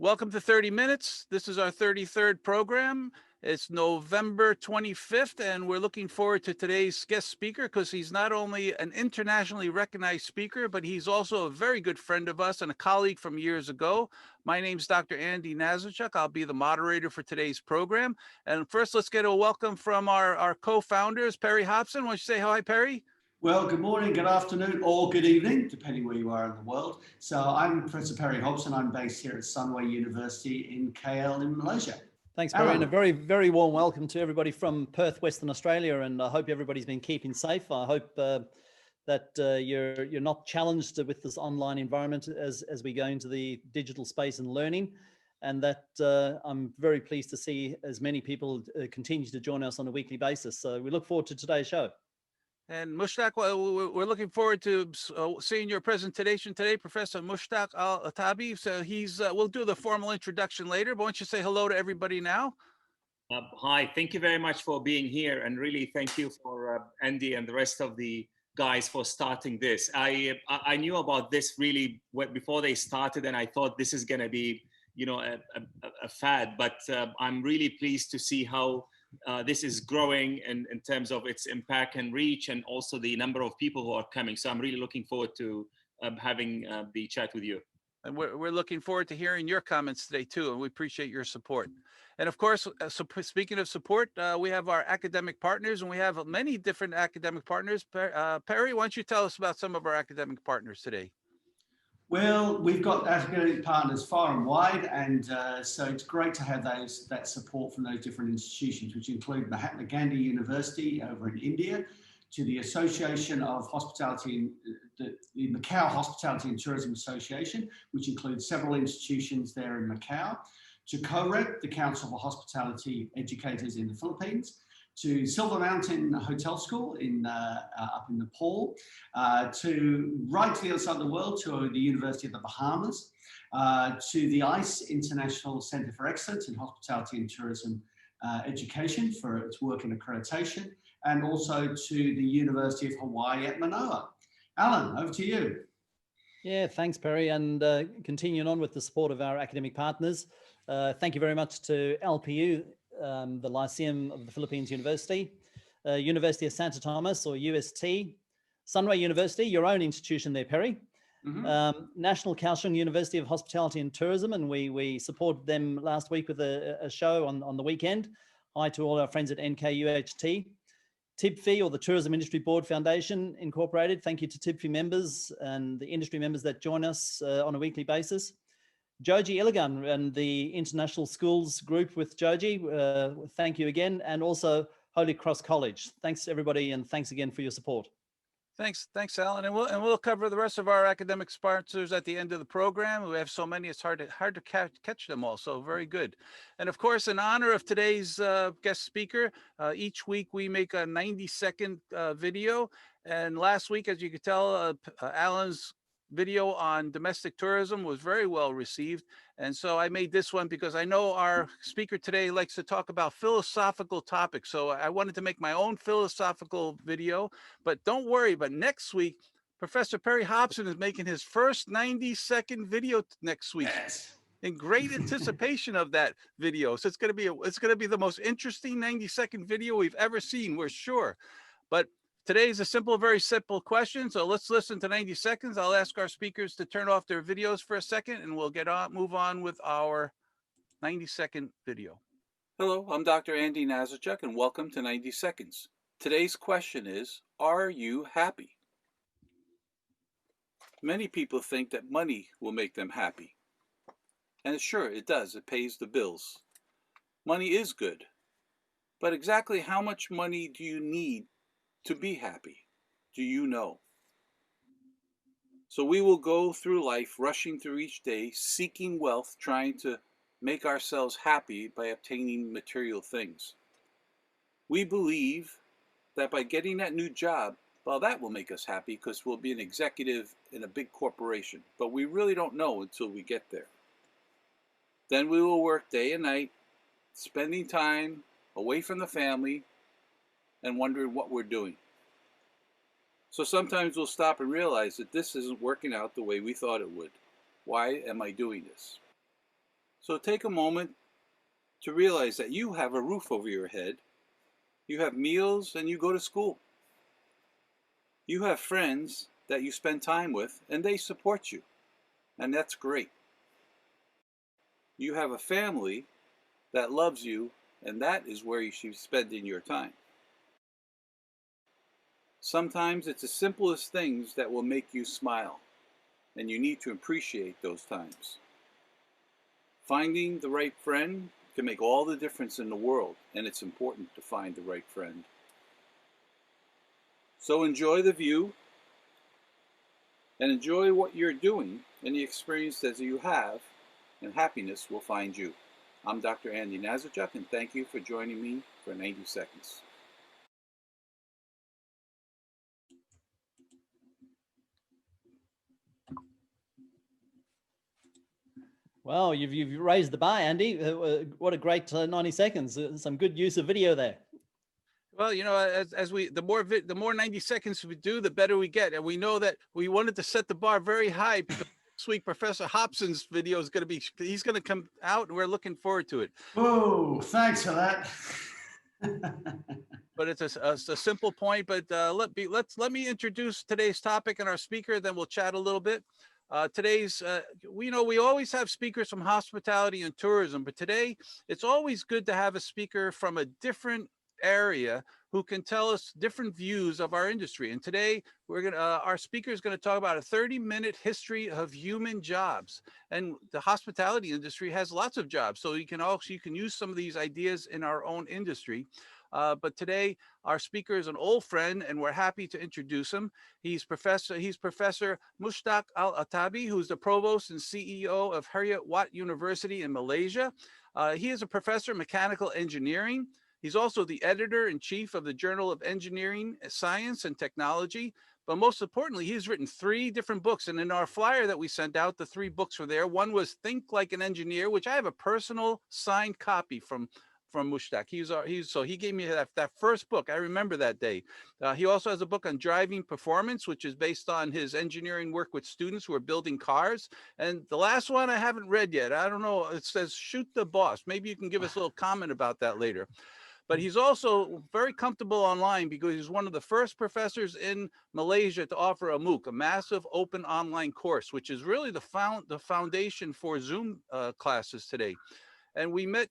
Welcome to 30 Minutes. This is our 33rd program. It's November 25th, and we're looking forward to today's guest speaker because he's not only an internationally recognized speaker, but he's also a very good friend of us and a colleague from years ago. My name's Dr. Andy Nazarechuk. I'll be the moderator for today's program. And first, let's get a welcome from our co-founders, Perry Hobson. Why don't you say hi, Perry? Well, good morning, good afternoon, or good evening, depending where you are in the world. So I'm Professor Perry Hobson. I'm based here at Sunway University in KL in Malaysia. Thanks, Perry, and a very, very warm welcome to everybody from Perth, Western Australia. And I hope everybody's been keeping safe. I hope that you're not challenged with this online environment as we go into the digital space and learning. And that I'm very pleased to see as many people continue to join us on a weekly basis. So we look forward to today's show. And Mushtak, well, we're looking forward to seeing your presentation today, Professor Mushtak Al-Atabi. So we'll do the formal introduction later, but why don't you say hello to everybody now? Hi, thank you very much for being here, and really thank you for Andy and the rest of the guys for starting this. I knew about this really before they started, and I thought this is going to be, a fad. But I'm really pleased to see how this is growing in terms of its impact and reach, and also the number of people who are coming. So I'm really looking forward to having the chat with you. And we're looking forward to hearing your comments today too, and we appreciate your support. And of course, speaking of support, we have our academic partners, and we have many different academic partners. Perry, why don't you tell us about some of our academic partners today? Well, we've got academic partners far and wide, and so it's great to have that support from those different institutions, which include Mahatma Gandhi University over in India, to the Association of Hospitality, the Macau Hospitality and Tourism Association, which includes several institutions there in Macau, to COREP, the Council for Hospitality Educators in the Philippines, to Silver Mountain Hotel School up in Nepal, to right to the other side of the world, to the University of the Bahamas, to the ICE International Centre for Excellence in Hospitality and Tourism Education for its work in accreditation, and also to the University of Hawaii at Manoa. Alan, over to you. Yeah, thanks, Perry. And continuing on with the support of our academic partners, thank you very much to LPU, the Lyceum of the Philippines University, University of Santa Thomas, or UST, Sunway University, your own institution there, Perry, National Kaohsiung University of Hospitality and Tourism, and we supported them last week with a show on the weekend. Hi to all our friends at NKUHT. TIBFI, or the Tourism Industry Board Foundation Incorporated. Thank you to TIBFI members and the industry members that join us on a weekly basis. Joji Iligan and the International Schools Group with Joji, thank you again. And also Holy Cross College. Thanks everybody, and thanks again for your support. Thanks, Alan, and we'll cover the rest of our academic sponsors at the end of the program. We have so many; it's hard to catch them all. So very good. And of course, in honor of today's guest speaker, each week we make a 90-second video. And last week, as you could tell, Alan's video on domestic tourism was very well received. And so I made this one because I know our speaker today likes to talk about philosophical topics. So I wanted to make my own philosophical video, but don't worry, but next week, Professor Perry Hobson is making his first 90-second video next week. Yes. In great anticipation of that video. So it's going to be the most interesting 90-second video we've ever seen, we're sure. But today is a very simple question. So let's listen to 90 seconds. I'll ask our speakers to turn off their videos for a second, and we'll move on with our 90-second video. Hello, I'm Dr. Andy Nazarechuk, and welcome to 90 Seconds. Today's question is, are you happy? Many people think that money will make them happy. And sure, it does. It pays the bills. Money is good. But exactly how much money do you need to be happy? Do you know? So we will go through life rushing through each day, seeking wealth, trying to make ourselves happy by obtaining material things. We believe that by getting that new job, well, that will make us happy because we'll be an executive in a big corporation. But we really don't know until we get there. Then we will work day and night, spending time away from the family and wondering what we're doing. So sometimes we'll stop and realize that this isn't working out the way we thought it would. Why am I doing this? So take a moment to realize that you have a roof over your head, you have meals, and you go to school. You have friends that you spend time with, and they support you, and that's great. You have a family that loves you, and that is where you should be spending your time. Sometimes it's the simplest things that will make you smile, and you need to appreciate those times. Finding the right friend can make all the difference in the world, and it's important to find the right friend. So enjoy the view and enjoy what you're doing and the experience that you have, and happiness will find you. I'm Dr. Andy Nazarechuk, and thank you for joining me for 90 seconds. Wow, you've raised the bar, Andy. What a great 90 seconds. Some good use of video there. Well, you know, as we the more 90 seconds we do, the better we get, and we know that we wanted to set the bar very high because next week Professor Hobson's video is going to be, he's going to come out, and we're looking forward to it. Oh, thanks for that. But it's a simple point. But let me introduce today's topic and our speaker, then we'll chat a little bit. We always have speakers from hospitality and tourism, but today it's always good to have a speaker from a different area who can tell us different views of our industry. And today our speaker is going to talk about a 30-minute history of human jobs. And the hospitality industry has lots of jobs, so you can use some of these ideas in our own industry. But today our speaker is an old friend, and we're happy to introduce him. He's Professor Mushtak Al-Atabi, who's the Provost and CEO of Heriot-Watt University in Malaysia. He is a professor of mechanical engineering. He's also the editor-in-chief of the Journal of Engineering, Science, and Technology. But most importantly, he's written 3 different books. And in our flyer that we sent out, the 3 books were there. One was Think Like an Engineer, which I have a personal signed copy from Mushtak. So he gave me that first book. I remember that day. He also has a book on driving performance, which is based on his engineering work with students who are building cars. And the last one I haven't read yet. I don't know. It says Shoot the Boss. Maybe you can give us a little comment about that later. But he's also very comfortable online because he's one of the first professors in Malaysia to offer a MOOC, a massive open online course, which is really the foundation for Zoom classes today. And we met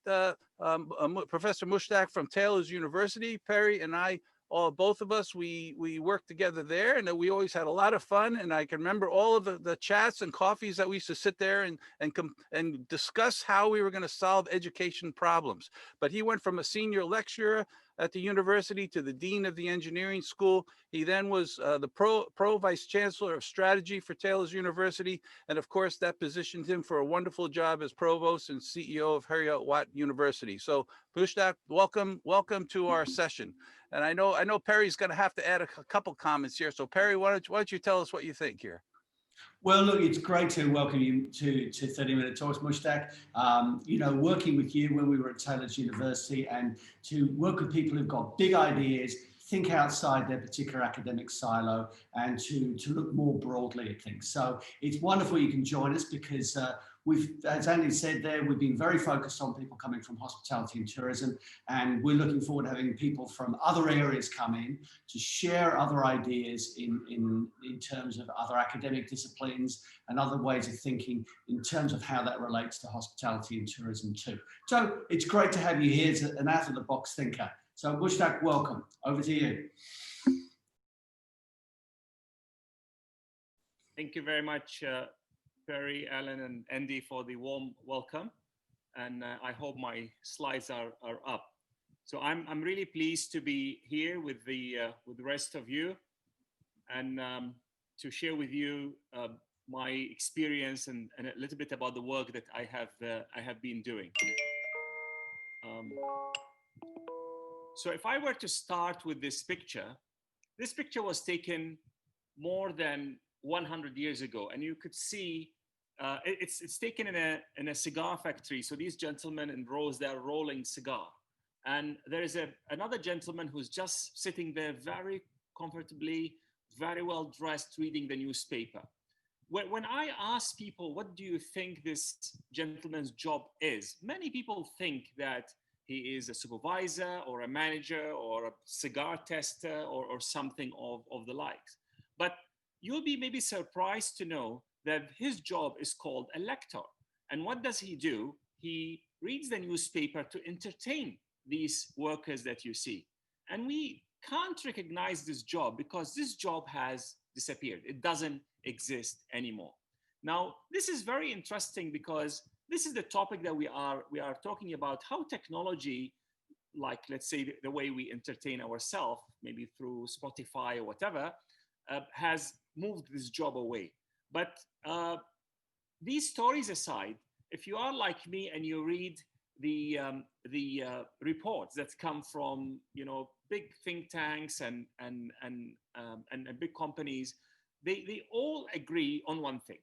Professor Mushtak from Taylor's University. Perry and I, both of us, we worked together there, and we always had a lot of fun. And I can remember all of the chats and coffees that we used to sit there and discuss how we were going to solve education problems. But he went from a senior lecturer at the university to the dean of the engineering school. He then was the pro vice chancellor of strategy for Taylor's University. And of course, that positioned him for a wonderful job as provost and CEO of Heriot-Watt University. So Mushtak, welcome to our session. And I know Perry's going to have to add a couple comments here. So Perry, why don't you tell us what you think here? Well, look, it's great to welcome you to 30-minute talks, Mushtak. Working with you when we were at Taylor's University, and to work with people who've got big ideas, think outside their particular academic silo, and to look more broadly at things. So it's wonderful you can join us because as Andy said there, we've been very focused on people coming from hospitality and tourism, and we're looking forward to having people from other areas come in to share other ideas in terms of other academic disciplines and other ways of thinking in terms of how that relates to hospitality and tourism too. So it's great to have you here as an out-of-the-box thinker. So Mushtak, welcome. Over to you. Thank you very much, Perry, Alan, and Andy, for the warm welcome. And I hope my slides are up. So I'm really pleased to be here with the rest of you, and to share with you my experience and a little bit about the work that I have been doing. So if I were to start with this picture was taken more than 100 years ago, and you could see it's taken in a cigar factory. So these gentlemen in rows, they're rolling cigar, and there is another gentleman who's just sitting there very comfortably, very well dressed, reading the newspaper. when I ask people, what do you think this gentleman's job is? Many people think that he is a supervisor or a manager or a cigar tester or something of the likes. But you'll be maybe surprised to know that his job is called a lector. And what does he do? He reads the newspaper to entertain these workers that you see. And we can't recognize this job because this job has disappeared. It doesn't exist anymore. Now, this is very interesting because this is the topic that we are talking about, how technology, like let's say the way we entertain ourselves, maybe through Spotify or whatever, has moved this job away. But these stories aside, if you are like me and you read the reports that come from big think tanks and big companies, they all agree on one thing: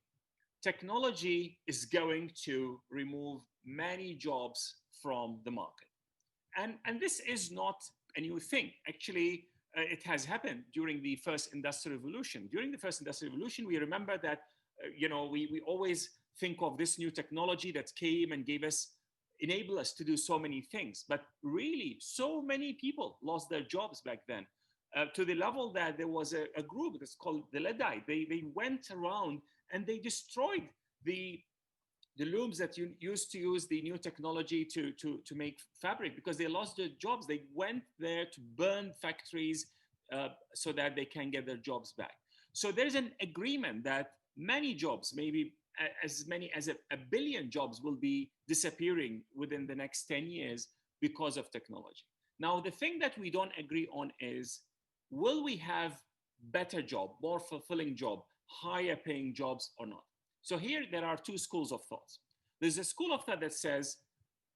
technology is going to remove many jobs from the market. And this is not a new thing. Actually, it has happened during the first industrial revolution. During the first industrial revolution, we remember that we always think of this new technology that came and enable us to do so many things. But really, so many people lost their jobs back then, to the level that there was a group that's called the Luddite. They went around and they destroyed the looms that used to use the new technology to make fabric because they lost their jobs. They went there to burn factories so that they can get their jobs back. So there's an agreement that many jobs, maybe as many as a billion jobs, will be disappearing within the next 10 years because of technology. Now, the thing that we don't agree on is, will we have better job, more fulfilling job, higher paying jobs or not? So here there are two schools of thoughts. There's a school of thought that says,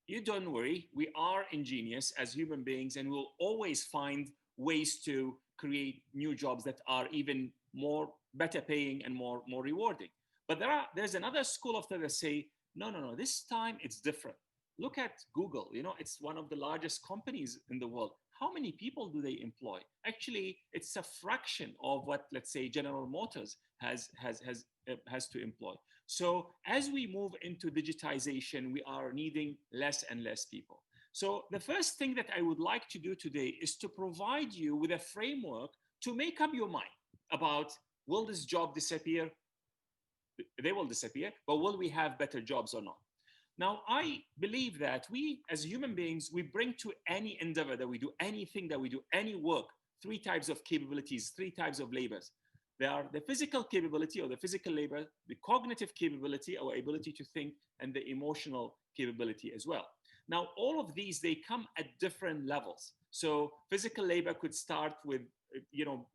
you don't worry, we are ingenious as human beings and we'll always find ways to create new jobs that are even more better paying and more rewarding. But there's another school of thought that say, no, this time it's different. Look at Google, it's one of the largest companies in the world. How many people do they employ? Actually, it's a fraction of what, let's say, General Motors has to employ. So as we move into digitization, we are needing less and less people. So the first thing that I would like to do today is to provide you with a framework to make up your mind about, will this job disappear? They will disappear, but will we have better jobs or not? Now, I believe that we as human beings, we bring to any endeavor that we do, anything that we do, any work, three types of capabilities, three types of labors. There are the physical capability or the physical labor, the cognitive capability, our ability to think, and the emotional capability as well. Now, all of these, they come at different levels. So physical labor could start with,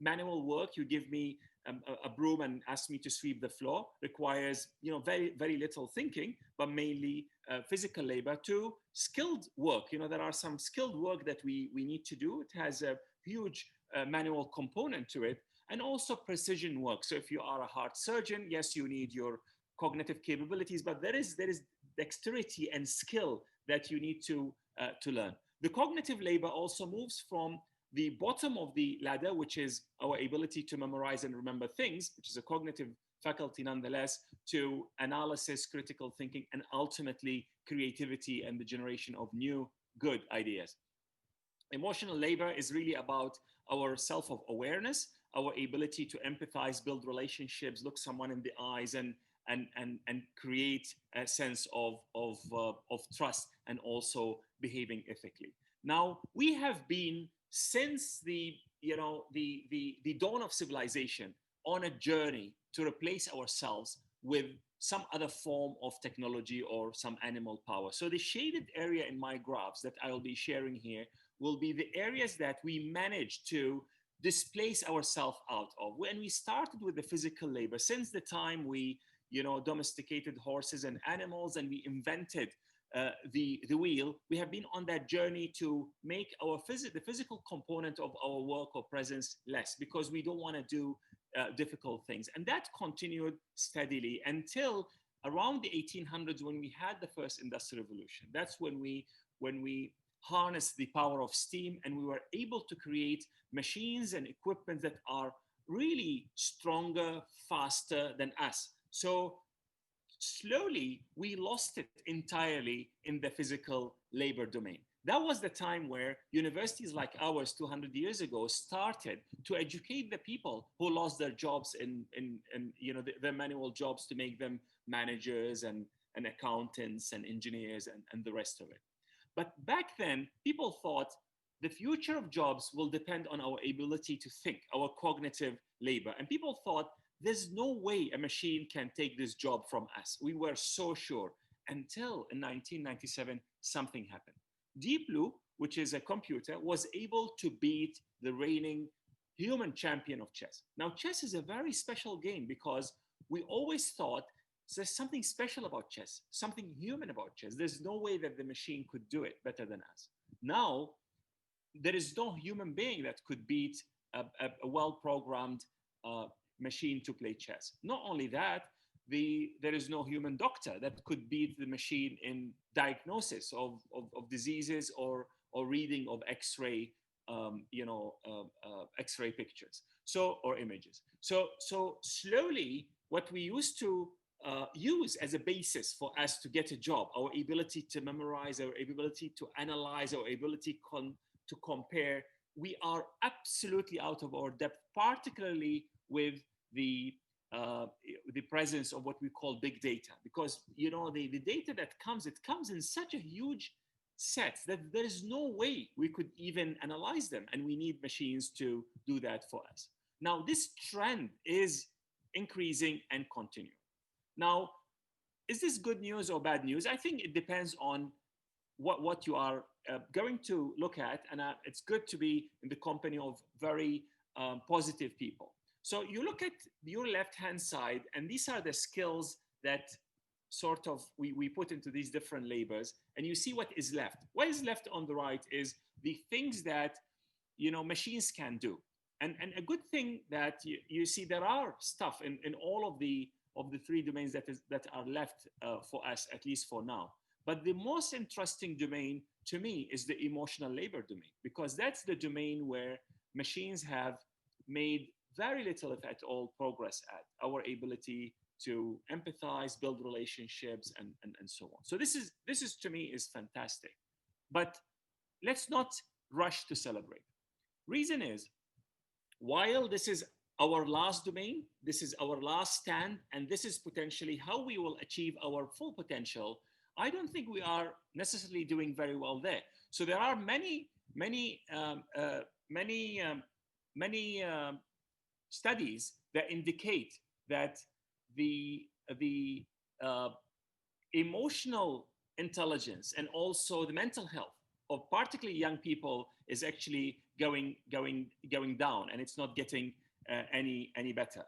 manual work. You give me a broom and ask me to sweep the floor, requires, very, very little thinking, but mainly physical labor, to skilled work. There are some skilled work that we need to do. It has a huge manual component to it, and also precision work. So if you are a heart surgeon, yes, you need your cognitive capabilities, but there is dexterity and skill that you need to learn. The cognitive labor also moves from the bottom of the ladder, which is our ability to memorize and remember things, which is a cognitive faculty nonetheless, to analysis, critical thinking, and ultimately creativity and the generation of new good ideas. Emotional labor is really about our self-awareness, our ability to empathize, build relationships, look someone in the eyes, and create a sense of trust, and also behaving ethically. Now, we have been, since the dawn of civilization, on a journey to replace ourselves with some other form of technology or some animal power. So the shaded area in my graphs that I'll be sharing here will be the areas that we managed to displace ourselves out of. When we started with the physical labor, since the time we domesticated horses and animals and we invented the wheel, we have been on that journey to make the physical component of our work or presence less, because we don't want to do difficult things. And that continued steadily until around the 1800s, when we had the first industrial revolution. That's when we harnessed the power of steam, and we were able to create machines and equipment that are really stronger, faster than us. So slowly we lost it entirely in the physical labor domain. That was the time where universities like ours 200 years ago started to educate the people who lost their jobs in their manual jobs, to make them managers and accountants and engineers and the rest of it. But back then, people thought the future of jobs will depend on our ability to think, our cognitive labor. And people thought there's no way a machine can take this job from us. We were so sure, until in 1997, something happened. Deep Blue, which is a computer, was able to beat the reigning human champion of chess. Now, chess is a very special game because we always thought there's something special about chess, something human about chess. There's no way that the machine could do it better than us. Now, there is no human being that could beat a well-programmed machine to play chess. Not only that, there is no human doctor that could beat the machine in diagnosis of diseases or reading of X-ray, X-ray pictures, or images. So slowly, what we used to use as a basis for us to get a job, our ability to memorize, our ability to analyze, our ability to compare, we are absolutely out of our depth, particularly with the presence of what we call big data, because the data that comes, it comes in such a huge set that there is no way we could even analyze them, and we need machines to do that for us. Now, this trend is increasing and continuing. Now, is this good news or bad news? I think it depends on what you are going to look at, and it's good to be in the company of very positive people. So you look at your left-hand side, and these are the skills that sort of we put into these different labors, and you see what is left. What is left on the right is the things that machines can do. And a good thing that you see, there are stuff in all of the three domains that are left for us, at least for now. But the most interesting domain to me is the emotional labor domain, because that's the domain where machines have made very little, if at all, progress at. Our ability to empathize, build relationships, and so on. So this is to me is fantastic. But let's not rush to celebrate. Reason is, while this is our last domain, this is our last stand, and this is potentially how we will achieve our full potential, I don't think we are necessarily doing very well there. So there are many studies that indicate that the emotional intelligence and also the mental health of particularly young people is actually going down, and it's not getting any better.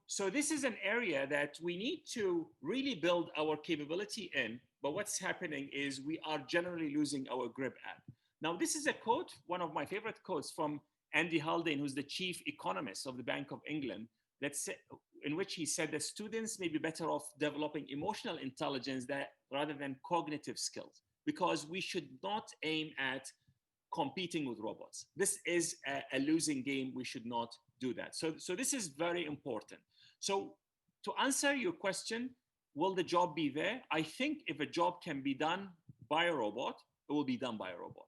So this is an area that we need to really build our capability in, but what's happening is we are generally losing our grip at. Now, this is a quote, one of my favorite quotes from Andy Haldane, who's the chief economist of the Bank of England, in which he said that students may be better off developing emotional intelligence rather than cognitive skills, because we should not aim at competing with robots. This is a losing game. We should not do that. So this is very important. So to answer your question, will the job be there? I think if a job can be done by a robot, it will be done by a robot.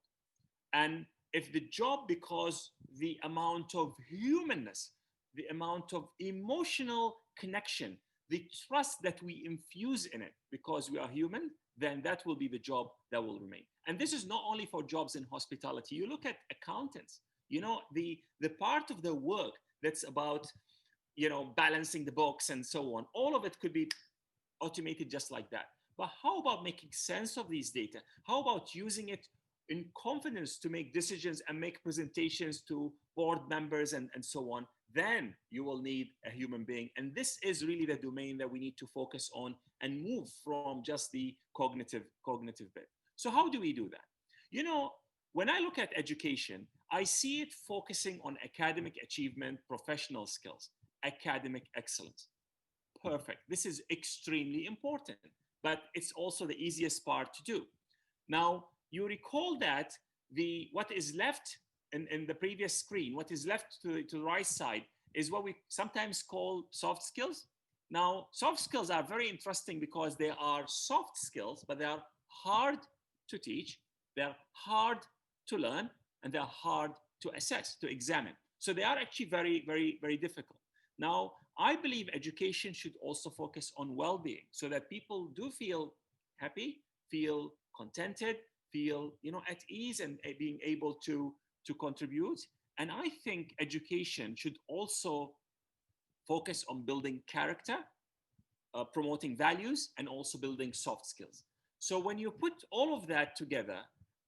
And if the job, because the amount of humanness, the amount of emotional connection, the trust that we infuse in it because we are human, then that will be the job that will remain. And this is not only for jobs in hospitality. You look at accountants, the part of the work that's about, balancing the books and so on, all of it could be automated just like that. But how about making sense of these data? How about using it in confidence to make decisions and make presentations to board members and so on? Then you will need a human being. And this is really the domain that we need to focus on and move from just the cognitive bit. So how do we do that? When I look at education, I see it focusing on academic achievement, professional skills, academic excellence. Perfect. This is extremely important, but it's also the easiest part to do. Now, you recall that what is left in the previous screen, what is left to the right side is what we sometimes call soft skills. Now, soft skills are very interesting because they are soft skills, but they are hard to teach, they're hard to learn, and they're hard to assess, to examine. So they are actually very, very, very difficult. Now, I believe education should also focus on well-being so that people do feel happy, feel contented, feel at ease and being able to contribute. And I think education should also focus on building character, promoting values, and also building soft skills. So when you put all of that together,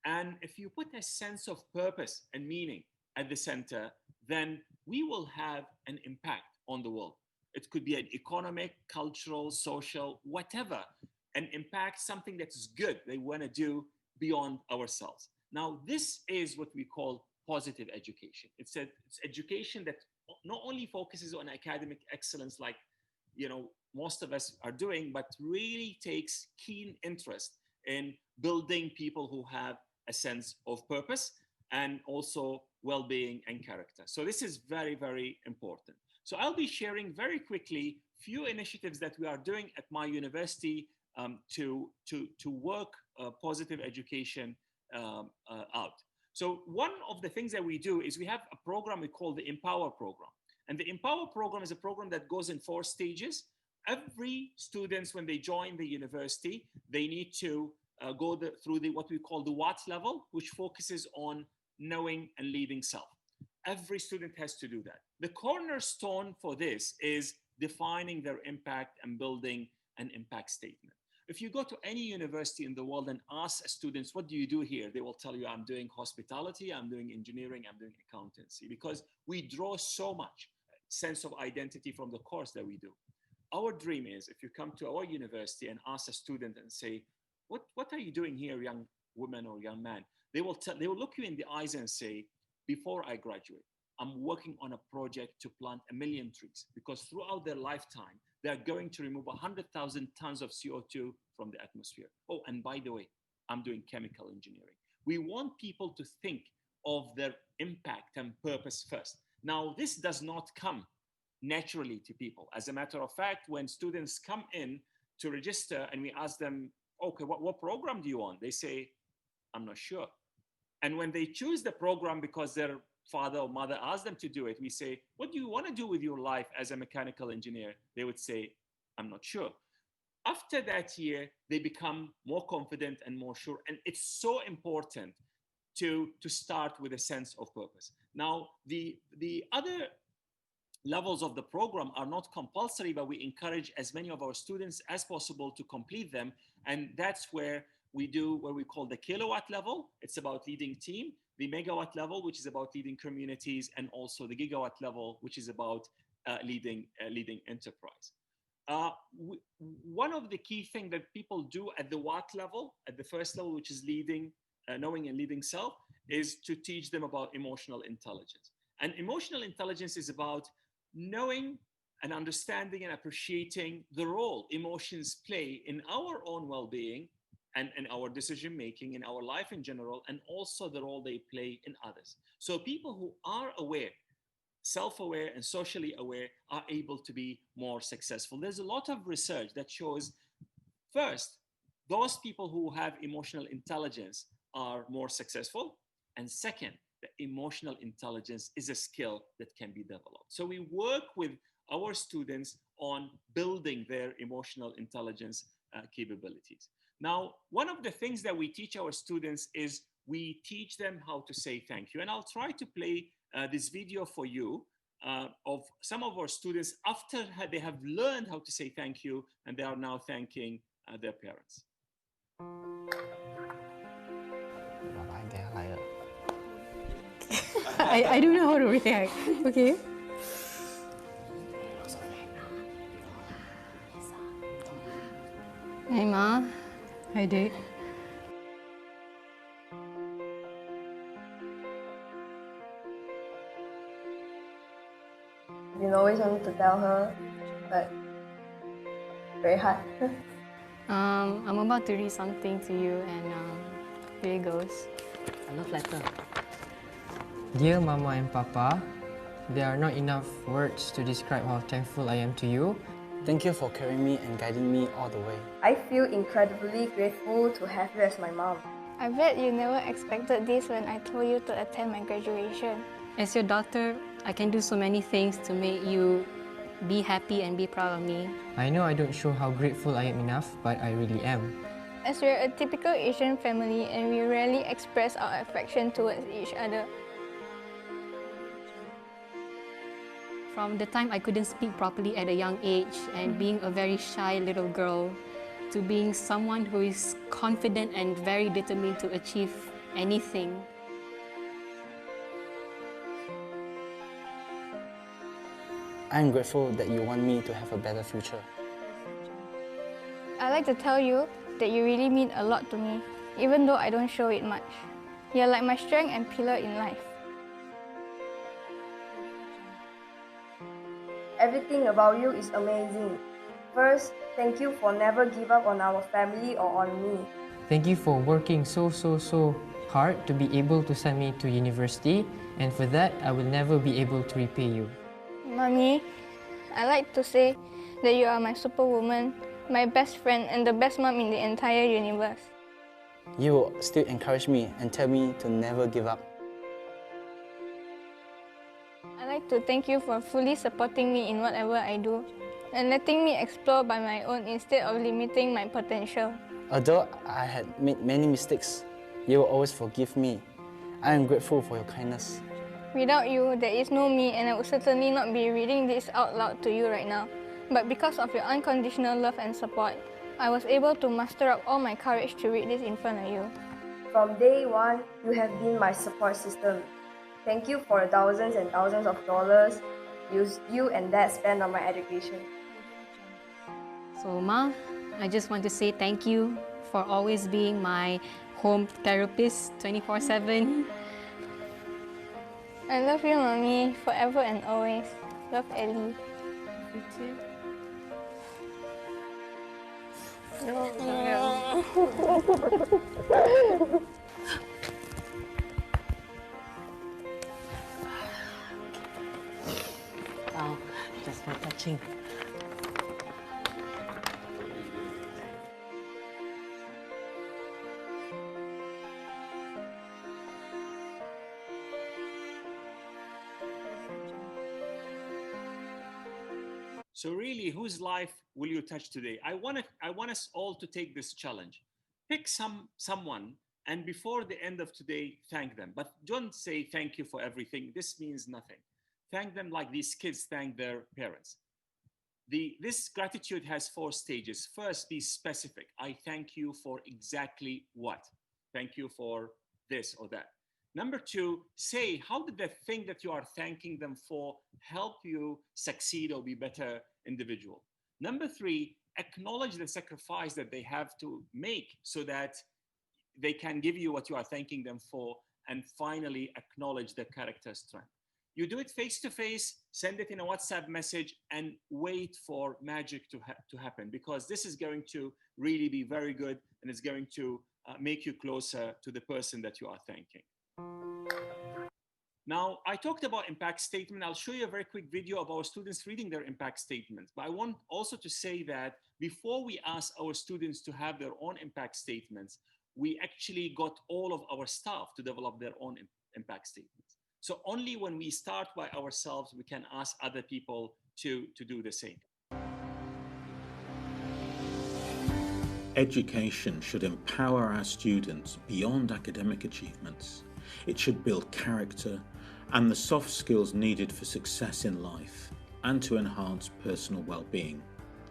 and if you put a sense of purpose and meaning at the center, then we will have an impact on the world. It could be an economic, cultural, social, whatever, an impact, something that's good they want to do beyond ourselves. Now, this is what we call positive education. It's education that not only focuses on academic excellence like most of us are doing, but really takes keen interest in building people who have a sense of purpose and also well-being and character. So this is very, very important. So I'll be sharing very quickly few initiatives that we are doing at my university to work positive education out. So one of the things that we do is we have a program we call the Empower program. And the Empower program is a program that goes in 4 stages. Every students, when they join the university, they need to go through what we call the Watt level, which focuses on knowing and leading self. Every student has to do that. The cornerstone for this is defining their impact and building an impact statement. If you go to any university in the world and ask students, what do you do here? They will tell you, I'm doing hospitality, I'm doing engineering, I'm doing accountancy, because we draw so much sense of identity from the course that we do. Our dream is if you come to our university and ask a student and say, what are you doing here, young woman or young man? They will look you in the eyes and say, before I graduate, I'm working on a project to plant 1 million trees, because throughout their lifetime, they're going to remove 100,000 tons of CO2 from the atmosphere. Oh, and by the way, I'm doing chemical engineering. We want people to think of their impact and purpose first. Now, this does not come naturally to people. As a matter of fact, when students come in to register and we ask them, okay, what program do you want? They say, I'm not sure. And when they choose the program because their father or mother asked them to do it, we say, what do you want to do with your life as a mechanical engineer? They would say, I'm not sure. After that year, they become more confident and more sure. And it's so important to start with a sense of purpose. Now, the other levels of the program are not compulsory, but we encourage as many of our students as possible to complete them. And that's where we do what we call the kilowatt level. It's about leading team, the megawatt level, which is about leading communities, and also the gigawatt level, which is about leading enterprise. One of the key things that people do at the watt level, at the first level, which is leading, knowing and leading self, is to teach them about emotional intelligence. And emotional intelligence is about knowing and understanding and appreciating the role emotions play in our own well-being and our decision-making in our life in general, and also the role they play in others. So people who are aware, self-aware and socially aware are able to be more successful. There's a lot of research that shows, first, those people who have emotional intelligence are more successful. And second, the emotional intelligence is a skill that can be developed. So we work with our students on building their emotional intelligence capabilities. Now, one of the things that we teach our students is we teach them how to say thank you. And I'll try to play this video for you of some of our students after they have learned how to say thank you, and they are now thanking their parents. I don't know how to react. Okay. Hi, Ma. Hi, Dad. You always wanted to tell her, but very hard. I'm about to read something to you, and here it goes. A love letter. Dear Mama and Papa, there are not enough words to describe how thankful I am to you. Thank you for carrying me and guiding me all the way. I feel incredibly grateful to have you as my mom. I bet you never expected this when I told you to attend my graduation. As your daughter, I can do so many things to make you be happy and be proud of me. I know I don't show how grateful I am enough, but I really am. As we're a typical Asian family and we rarely express our affection towards each other. From the time I couldn't speak properly at a young age and being a very shy little girl to being someone who is confident and very determined to achieve anything. I'm grateful that you want me to have a better future. I'd like to tell you that you really mean a lot to me, even though I don't show it much. You're like my strength and pillar in life. Everything about you is amazing. First, thank you for never give up on our family or on me. Thank you for working so hard to be able to send me to university, and for that, I will never be able to repay you. Mommy, I like to say that you are my superwoman, my best friend, and the best mom in the entire universe. You will still encourage me and tell me to never give up. I'd like to thank you for fully supporting me in whatever I do and letting me explore by my own instead of limiting my potential. Although I had made many mistakes, you will always forgive me. I am grateful for your kindness. Without you, there is no me, and I would certainly not be reading this out loud to you right now. But because of your unconditional love and support, I was able to muster up all my courage to read this in front of you. From day one, you have been my support system. Thank you for the thousands and thousands of dollars you and Dad spent on my education. So Ma, I just want to say thank you for always being my home therapist 24/7. I love you, Mommy, forever and always. Love, Ellie. You too. Oh, just for touching. So really, whose life will you touch today? I want us all to take this challenge. Pick someone, and before the end of today, thank them. But don't say thank you for everything. This means nothing. Thank them like these kids thank their parents. This gratitude has 4 stages. First, be specific. I thank you for exactly what? Thank you for this or that. Number 2, say, how did the thing that you are thanking them for help you succeed or be better individual? Number 3, acknowledge the sacrifice that they have to make so that they can give you what you are thanking them for. And finally, acknowledge the character strength. You do it face to face, send it in a WhatsApp message, and wait for magic to happen, because this is going to really be very good, and it's going to make you closer to the person that you are thanking. Now, I talked about impact statement. I'll show you a very quick video of our students reading their impact statements. But I want also to say that before we ask our students to have their own impact statements, we actually got all of our staff to develop their own impact statements. So only when we start by ourselves, we can ask other people to do the same. Education should empower our students beyond academic achievements. It should build character and the soft skills needed for success in life and to enhance personal well-being.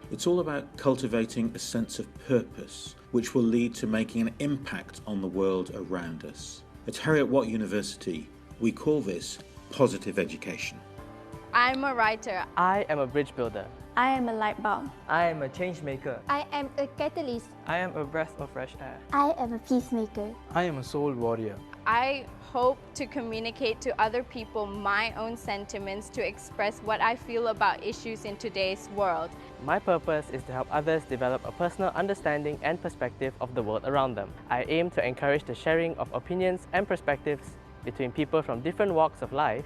It's all about cultivating a sense of purpose, which will lead to making an impact on the world around us. At Heriot-Watt University, we call this positive education. I'm a writer. I am a bridge builder. I am a light bulb. I am a change maker. I am a catalyst. I am a breath of fresh air. I am a peacemaker. I am a soul warrior. I hope to communicate to other people my own sentiments to express what I feel about issues in today's world. My purpose is to help others develop a personal understanding and perspective of the world around them. I aim to encourage the sharing of opinions and perspectives between people from different walks of life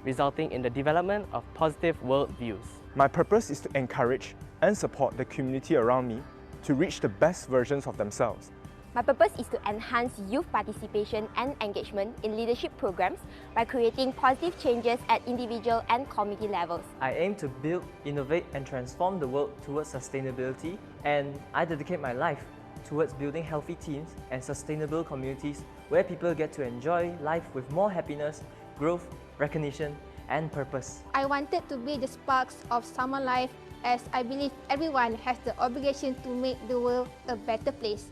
resulting in the development of positive worldviews. My purpose is to encourage and support the community around me to reach the best versions of themselves. My purpose is to enhance youth participation and engagement in leadership programs by creating positive changes at individual and community levels. I aim to build, innovate and transform the world towards sustainability, and I dedicate my life towards building healthy teams and sustainable communities where people get to enjoy life with more happiness, growth, recognition and purpose. I wanted to be the sparks of summer life, as I believe everyone has the obligation to make the world a better place.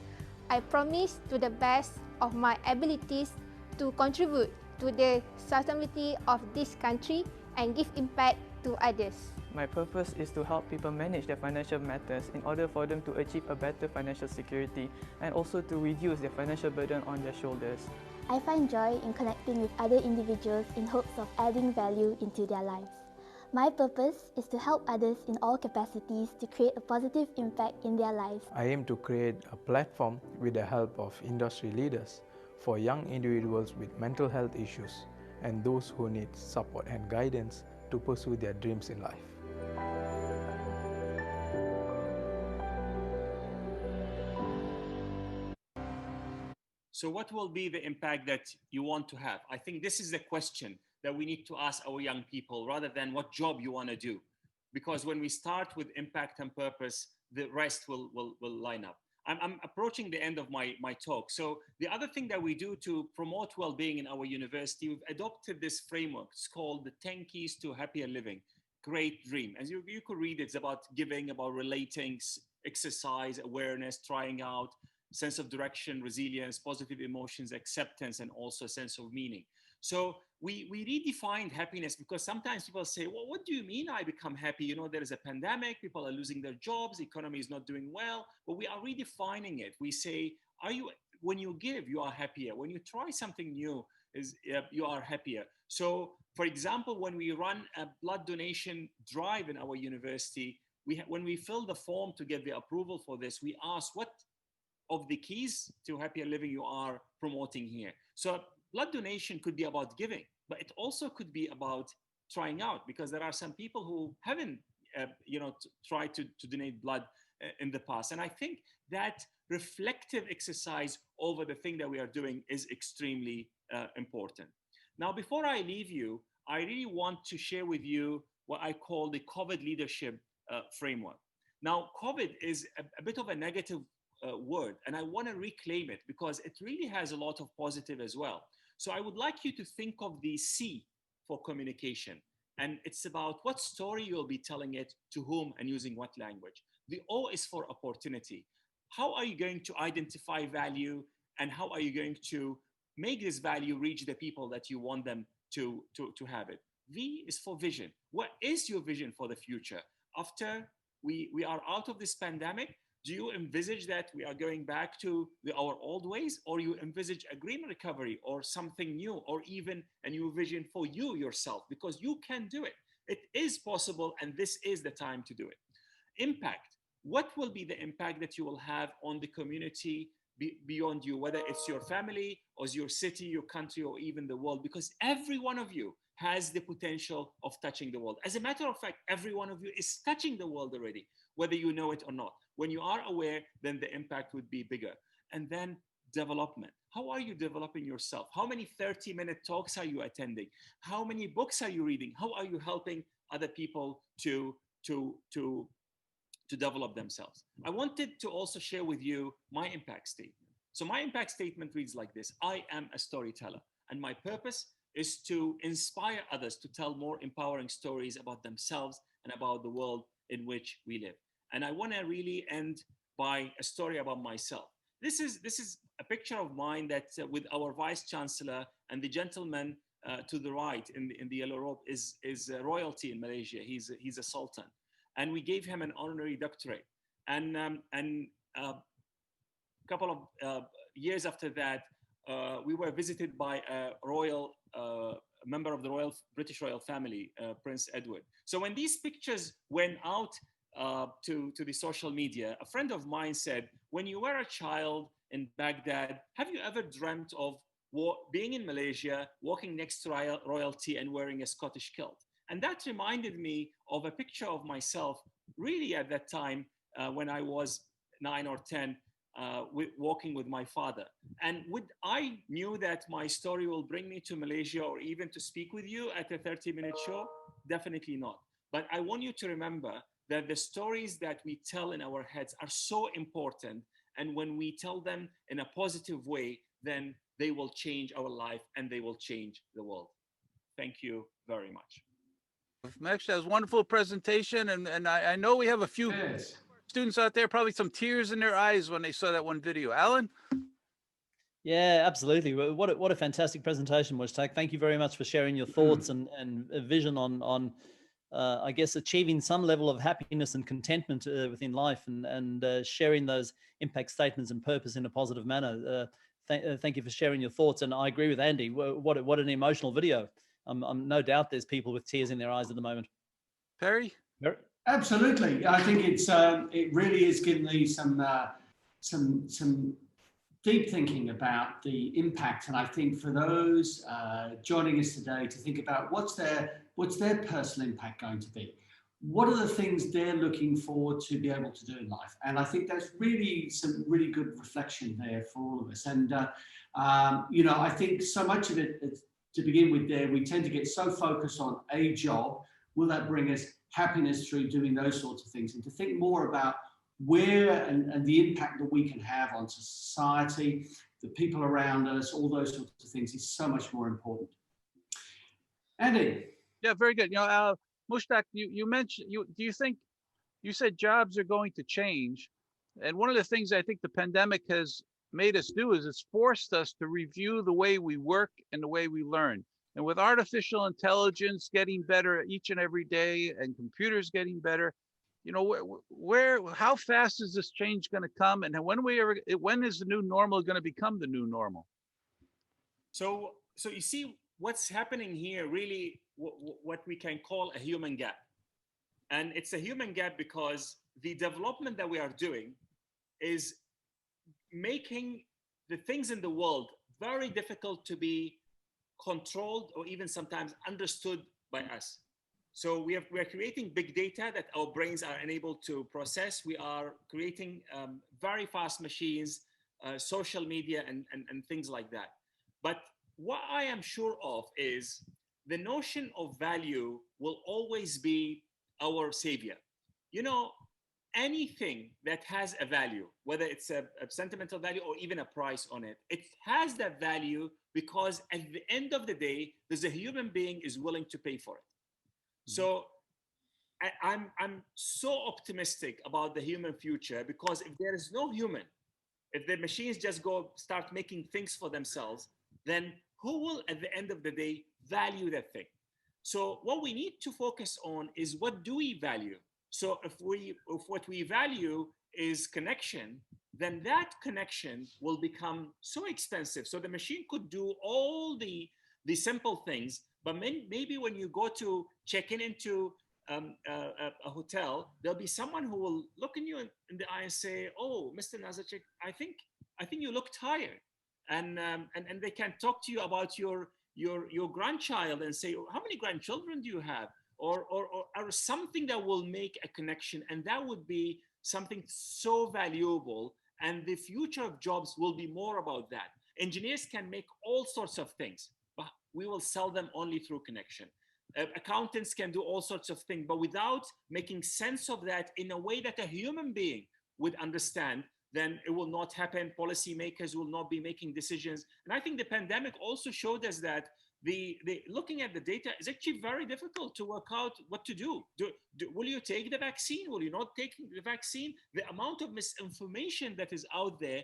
I promise to the best of my abilities to contribute to the sustainability of this country and give impact to others. My purpose is to help people manage their financial matters in order for them to achieve a better financial security and also to reduce their financial burden on their shoulders. I find joy in connecting with other individuals in hopes of adding value into their lives. My purpose is to help others in all capacities to create a positive impact in their lives. I aim to create a platform with the help of industry leaders for young individuals with mental health issues and those who need support and guidance to pursue their dreams in life. So what will be the impact that you want to have? I think this is the question that we need to ask our young people rather than what job you want to do. Because when we start with impact and purpose, the rest will line up. I'm approaching the end of my talk. So the other thing that we do to promote well-being in our university, we've adopted this framework. It's called the 10 Keys to Happier Living. Great dream. As you could read, it's about giving, about relating, exercise, awareness, trying out, sense of direction, resilience, positive emotions, acceptance, and also a sense of meaning. So we redefined happiness because sometimes people say, well, what do you mean I become happy? You know, there is a pandemic, people are losing their jobs, the economy is not doing well, but we are redefining it. We say, when you give, you are happier. When you try something new, you are happier. So for example, when we run a blood donation drive in our university, when we fill the form to get the approval for this, we ask what of the keys to happier living you are promoting here. So blood donation could be about giving, but it also could be about trying out, because there are some people who haven't, tried to donate blood in the past. And I think that reflective exercise over the thing that we are doing is extremely important. Now, before I leave you, I really want to share with you what I call the COVID leadership framework. Now, COVID is a bit of a negative word, and I want to reclaim it because it really has a lot of positive as well. So I would like you to think of the C for communication, and it's about what story you'll be telling it, to whom, and using what language. The O is for opportunity. How are you going to identify value, and how are you going to make this value reach the people that you want them to have it? V is for vision. What is your vision for the future? After we are out of this pandemic, do you envisage that we are going back to our old ways, or you envisage a green recovery or something new, or even a new vision for you yourself? Because you can do it. It is possible, and this is the time to do it. Impact. What will be the impact that you will have on the community beyond you, whether it's your family or your city, your country, or even the world? Because every one of you has the potential of touching the world. As a matter of fact, every one of you is touching the world already, whether you know it or not. When you are aware, then the impact would be bigger. And then development. How are you developing yourself? How many 30-minute talks are you attending? How many books are you reading? How are you helping other people to develop themselves? I wanted to also share with you my impact statement. So my impact statement reads like this: I am a storyteller, and my purpose is to inspire others to tell more empowering stories about themselves and about the world in which we live. And I want to really end by a story about myself. This is a picture of mine that with our Vice Chancellor, and the gentleman to the right in the yellow robe is royalty in Malaysia. He's a sultan, and we gave him an honorary doctorate. And a couple of years after that, we were visited by a member of the British royal family, Prince Edward. So when these pictures went out to the social media, a friend of mine said, when you were a child in Baghdad, have you ever dreamt of being in Malaysia, walking next to royalty and wearing a Scottish kilt. And that reminded me of a picture of myself really at that time when I was 9 or 10, walking with my father. And I knew that my story will bring me to Malaysia or even to speak with you at a 30-minute show? Definitely not. But I want you to remember that the stories that we tell in our heads are so important. And when we tell them in a positive way, then they will change our life and they will change the world. Thank you very much. Mesh, that was a wonderful presentation. And I know we have a few students out there, probably some tears in their eyes when they saw that one video. Alan? Yeah, absolutely. What a fantastic presentation, Mushtak. Thank you very much for sharing your thoughts and a vision on I guess, achieving some level of happiness and contentment within life and sharing those impact statements and purpose in a positive manner. Thank you for sharing your thoughts. And I agree with Andy. What an emotional video. I'm no doubt there's people with tears in their eyes at the moment. Perry? Absolutely. I think it really is giving me some deep thinking about the impact. And I think for those joining us today to think about what's their personal impact going to be? What are the things they're looking forward to be able to do in life? And I think that's really some really good reflection there for all of us. And, you know, I think so much of it, to begin with there, we tend to get so focused on a job. Will that bring us happiness through doing those sorts of things? And to think more about where and the impact that we can have on society, the people around us, all those sorts of things is so much more important. Andy? Yeah, very good. You know, Mushtak, you mentioned, you said jobs are going to change. And one of the things I think the pandemic has made us do is it's forced us to review the way we work and the way we learn. And with artificial intelligence getting better each and every day and computers getting better, you know, how fast is this change going to come? And when is the new normal going to become the new normal? So you see what's happening here, really what we can call a human gap. And it's a human gap because the development that we are doing is making the things in the world very difficult to be controlled or even sometimes understood by us. So we are creating big data that our brains are unable to process. We are creating very fast machines, social media, and things like that. But what I am sure of is the notion of value will always be our savior. You know, anything that has a value, whether it's a sentimental value or even a price on it, it has that value because at the end of the day, there's a human being is willing to pay for it. So I'm so optimistic about the human future because if there is no human, if the machines just start making things for themselves, then who will at the end of the day value that thing? So what we need to focus on is what do we value? So if what we value is connection, then that connection will become so expensive. So the machine could do all the simple things, but maybe when you go to check into a hotel, there'll be someone who will look in you in the eye and say, "Oh, Mr. Nazarechuk, I think you look tired," and they can talk to you about your grandchild and say, "How many grandchildren do you have?" Or something that will make a connection, and that would be something so valuable. And the future of jobs will be more about that. Engineers can make all sorts of things, but we will sell them only through connection. Accountants can do all sorts of things, but without making sense of that in a way that a human being would understand, then it will not happen. Policymakers will not be making decisions. And I think the pandemic also showed us that looking at the data is actually very difficult to work out what to do. Will you take the vaccine? Will you not take the vaccine? The amount of misinformation that is out there,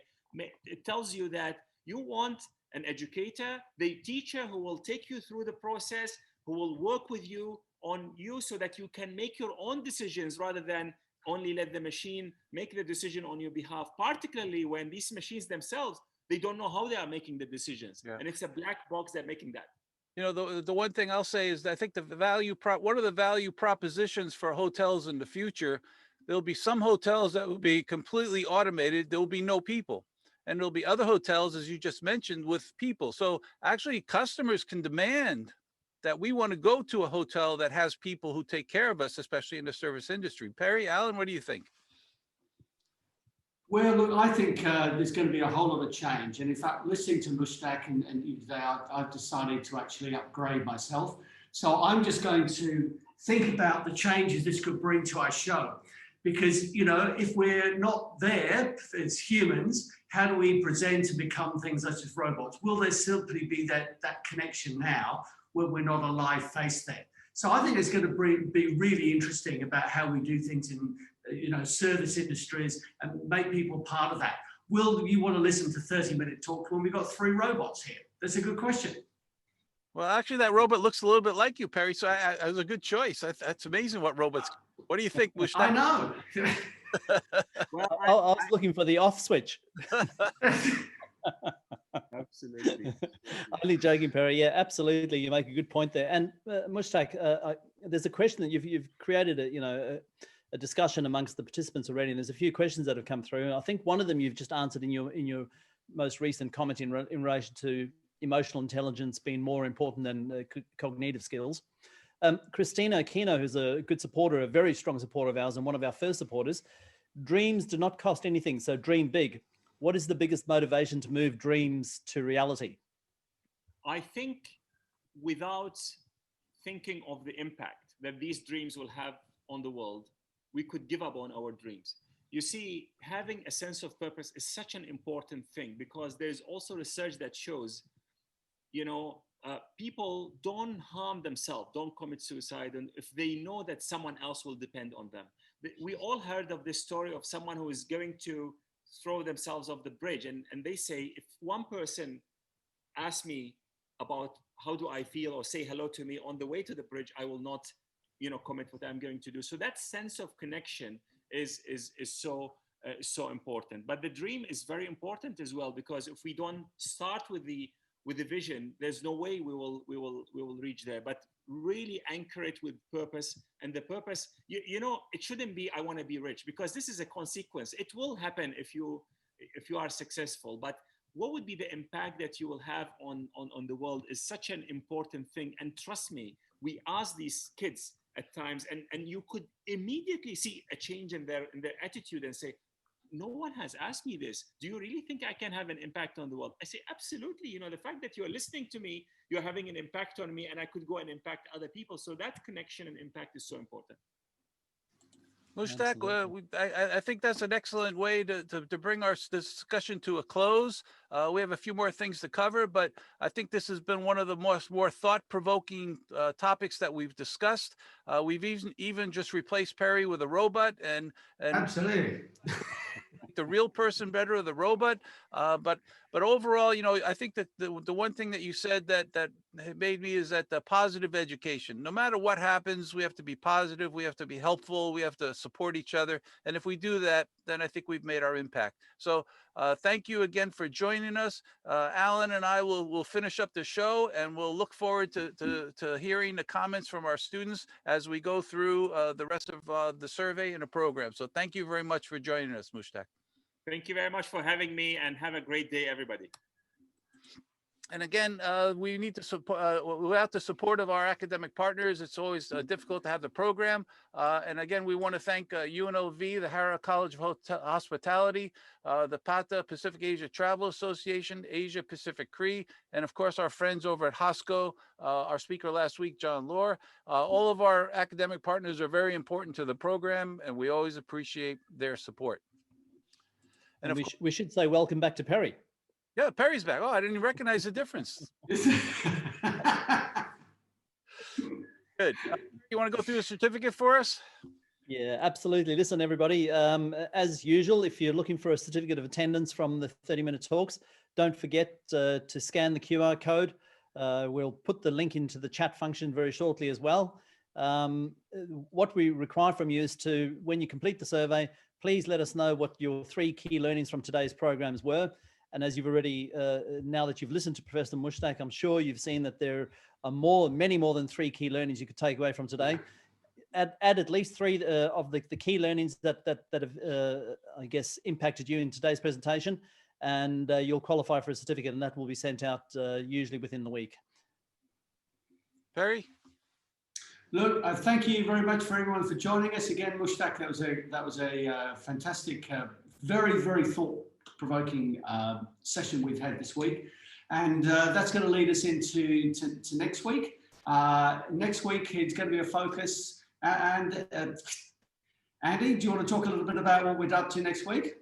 it tells you that you want an educator, the teacher who will take you through the process, who will work with you so that you can make your own decisions rather than only let the machine make the decision on your behalf, particularly when these machines themselves, they don't know how they are making the decisions. Yeah. And it's a black box that's making that. You know, the one thing I'll say is that I think one of the value propositions for hotels in the future, there'll be some hotels that will be completely automated. There will be no people. and there'll be other hotels, as you just mentioned, with people. So actually customers can demand that we want to go to a hotel that has people who take care of us, especially in the service industry. Perry, Alan, what do you think? Well, look, I think there's going to be a whole lot of change. And in fact, listening to Mushtak and today, I've decided to actually upgrade myself. So I'm just going to think about the changes this could bring to our show. Because, you know, if we're not there as humans, how do we present and become things such as robots? Will there simply be that connection now when we're not a live face there? So I think it's going to be really interesting about how we do things in, you know, service industries and make people part of that. Will you want to listen to 30-minute talk when we've got 3 robots here? That's a good question. Well, actually, that robot looks a little bit like you, Perry. So it was a good choice. That's amazing what robots. What do you think, Mushtak? I know. Well, I was looking for the off switch. Absolutely. Only joking, Perry. Yeah, absolutely. You make a good point there. And Mushtak, there's a question that you've created a discussion amongst the participants already, and there's a few questions that have come through. And I think one of them you've just answered in your most recent comment in relation to emotional intelligence being more important than cognitive skills. Christina Aquino, who's a good supporter, a very strong supporter of ours and one of our first supporters, dreams do not cost anything, so dream big. What is the biggest motivation to move dreams to reality? I think without thinking of the impact that these dreams will have on the world, we could give up on our dreams. You see, having a sense of purpose is such an important thing because there's also research that shows, you know, people don't harm themselves, don't commit suicide, and if they know that someone else will depend on them. We all heard of this story of someone who is going to throw themselves off the bridge, and they say, if one person asks me about how do I feel or say hello to me on the way to the bridge, I will not, you know, commit what I'm going to do. So that sense of connection is so important. But the dream is very important as well, because if we don't start with the vision, there's no way we will reach there. But really anchor it with purpose, and the purpose, you know, it shouldn't be I want to be rich, because this is a consequence. It will happen if you are successful, but what would be the impact that you will have on the world is such an important thing. And trust me, we ask these kids at times, and you could immediately see a change in their attitude and say, no one has asked me this. Do you really think I can have an impact on the world? I say, absolutely. You know, the fact that you're listening to me, you're having an impact on me, and I could go and impact other people. So that connection and impact is so important. Mushtak, I think that's an excellent way to bring our discussion to a close. We have a few more things to cover, but I think this has been one of the more thought-provoking topics that we've discussed. We've even just replaced Perry with a robot, and absolutely. The real person better or the robot, but overall, you know, I think that the one thing that you said that made me is that the positive education. No matter what happens, we have to be positive, we have to be helpful, we have to support each other, and if we do that, then I think we've made our impact. So thank you again for joining us. Alan and I will finish up the show, and we'll look forward to hearing the comments from our students as we go through the rest of the survey and the program. So thank you very much for joining us, Mushtak. Thank you very much for having me, and have a great day, everybody. And again, we need to support, without the support of our academic partners, it's always difficult to have the program. And again, we want to thank UNLV, the Heriot College of Hospitality, the PATA, Pacific Asia Travel Association, Asia Pacific CRE, and of course, our friends over at HOSCO, our speaker last week, John Lohr. All of our academic partners are very important to the program, and we always appreciate their support. And we should say welcome back to Perry. Yeah, Perry's back. Oh, I didn't recognize the difference. Good. You want to go through the certificate for us? Yeah, absolutely. Listen, everybody, as usual, if you're looking for a certificate of attendance from the 30-minute talks, don't forget to scan the QR code. We'll put the link into the chat function very shortly as well. What we require from you is to, when you complete the survey, please let us know what your 3 key learnings from today's programs were. And as you've already, now that you've listened to Professor Mushtak, I'm sure you've seen that there are many more than 3 key learnings you could take away from today. Add at least 3 of the key learnings that have, I guess, impacted you in today's presentation. and you'll qualify for a certificate, and that will be sent out usually within the week. Perry? Look, thank you very much for everyone for joining us again, Mushtak. That was a fantastic, very, very thought-provoking session we've had this week, and that's going to lead us into next week. Next week it's going to be a focus. And Andy, do you want to talk a little bit about what we're up to next week?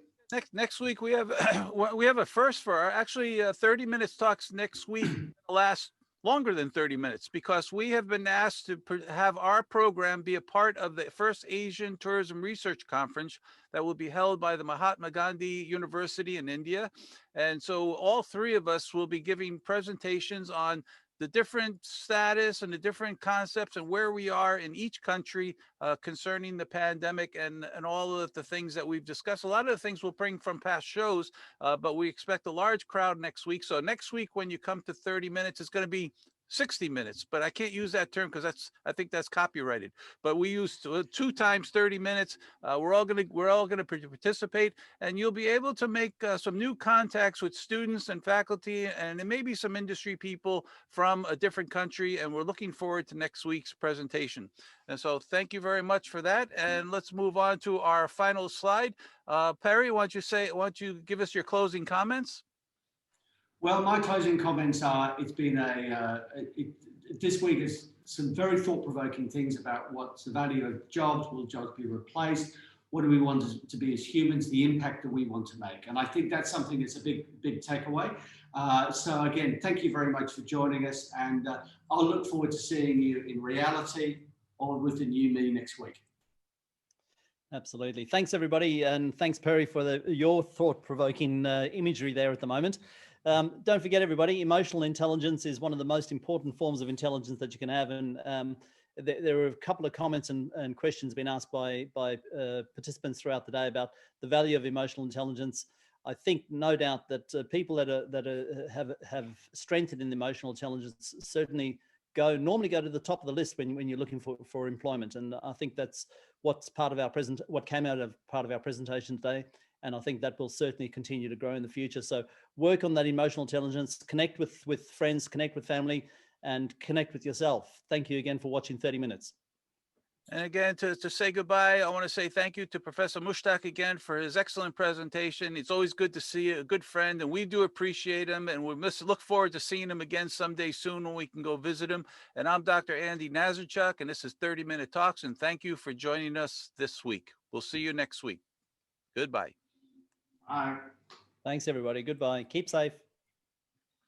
Next week we have a first for our 30 minutes talks next week. Last longer than 30 minutes because we have been asked to have our program be a part of the first Asian Tourism Research Conference that will be held by the Mahatma Gandhi University in India. And so all three of us will be giving presentations on the different status and the different concepts and where we are in each country concerning the pandemic and all of the things that we've discussed. A lot of the things we'll bring from past shows, but we expect a large crowd next week. So next week, when you come to 30 minutes, it's going to be 60 minutes, but I can't use that term because I think that's copyrighted. But we use 2 times 30 minutes. We're all gonna participate, and you'll be able to make some new contacts with students and faculty, and maybe some industry people from a different country. And we're looking forward to next week's presentation. And so, thank you very much for that. And let's move on to our final slide. Perry, why don't you give us your closing comments? Well, my closing comments are, it's been this week is some very thought-provoking things about what's the value of jobs, will jobs be replaced, what do we want to be as humans, the impact that we want to make. And I think that's something that's a big takeaway. So again, thank you very much for joining us, and I'll look forward to seeing you in reality or with the new me next week. Absolutely. Thanks, everybody. And thanks, Perry, for your thought-provoking imagery there at the moment. Don't forget, everybody, emotional intelligence is one of the most important forms of intelligence that you can have. And there were a couple of comments and questions being asked by participants throughout the day about the value of emotional intelligence. I think no doubt that people that have strengthened in emotional intelligence certainly normally go to the top of the list when you're looking for employment. And I think that's what came out of part of our presentation today. And I think that will certainly continue to grow in the future. So work on that emotional intelligence, connect with friends, connect with family, and connect with yourself. Thank you again for watching 30 Minutes. And again, to say goodbye, I want to say thank you to Professor Mushtak again for his excellent presentation. It's always good to see a good friend, and we do appreciate him, and we must look forward to seeing him again someday soon when we can go visit him. And I'm Dr. Andy Nazarechuk, and this is 30 Minute Talks, and thank you for joining us this week. We'll see you next week. Goodbye. Bye. Thanks, everybody. Goodbye. Keep safe.